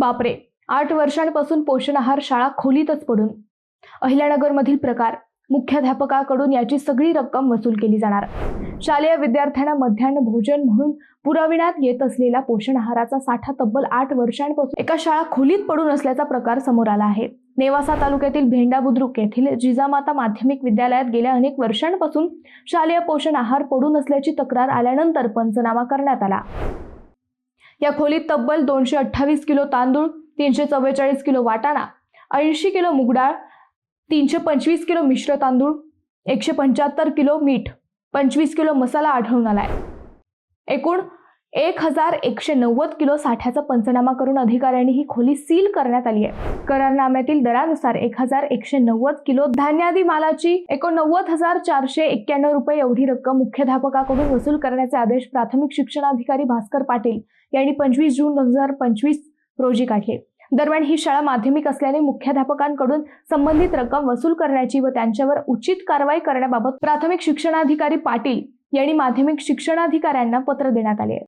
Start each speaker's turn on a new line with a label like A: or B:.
A: बापरे, 8 वर्षांपासून पोषण आहार शाळा खोलीतच पडून. अहिल्यानगरमधील प्रकार. मुख्याध्यापकाकडून याची सगळी रक्कम वसूल केली जाणार. शालेय विद्यार्थ्यांना मध्यान्ह भोजन म्हणून पुरविण्यात येत असलेला पोषण आहाराचा साठा तब्बल 8 वर्षांपासून एका शाळा खोलीत पडून असल्याचा प्रकार समोर आला आहे. नेवासा तालुक्यातील भेंडा बुद्रुक येथील जिजामाता माध्यमिक विद्यालयात गेल्या अनेक वर्षांपासून शालेय पोषण आहार पडून असल्याची तक्रार आल्यानंतर पंचनामा करण्यात आला. या खोलीत तब्बल 228 किलो तांदूळ, 344 किलो वाटाणा, 80 किलो मूग डाळ, 325 किलो मिश्र तांदूळ, 175 किलो मीठ, 25 किलो मसाला आढळून आलाय. एकूण 1190 किलो साठ्याचा पंचनामा करून अधिकाऱ्यांनी ही खोली सील करण्यात आली आहे. करारनाम्यातील दरानुसार 1190 किलो धान्यादी मालाची 89,491 रुपये एवढी रक्कम मुख्याध्यापकाकडून वसूल करण्याचे आदेश प्राथमिक शिक्षणाधिकारी भास्कर पाटील यांनी 25 जून 2025 रोजी काढले. दरम्यान ही शाळा माध्यमिक असल्याने मुख्याध्यापकांकडून संबंधित रक्कम वसूल करण्याची व त्यांच्यावर उचित कारवाई करण्याबाबत प्राथमिक शिक्षणाधिकारी पाटील यांनी माध्यमिक शिक्षणाधिकाऱ्यांना पत्र देण्यात आले आहे.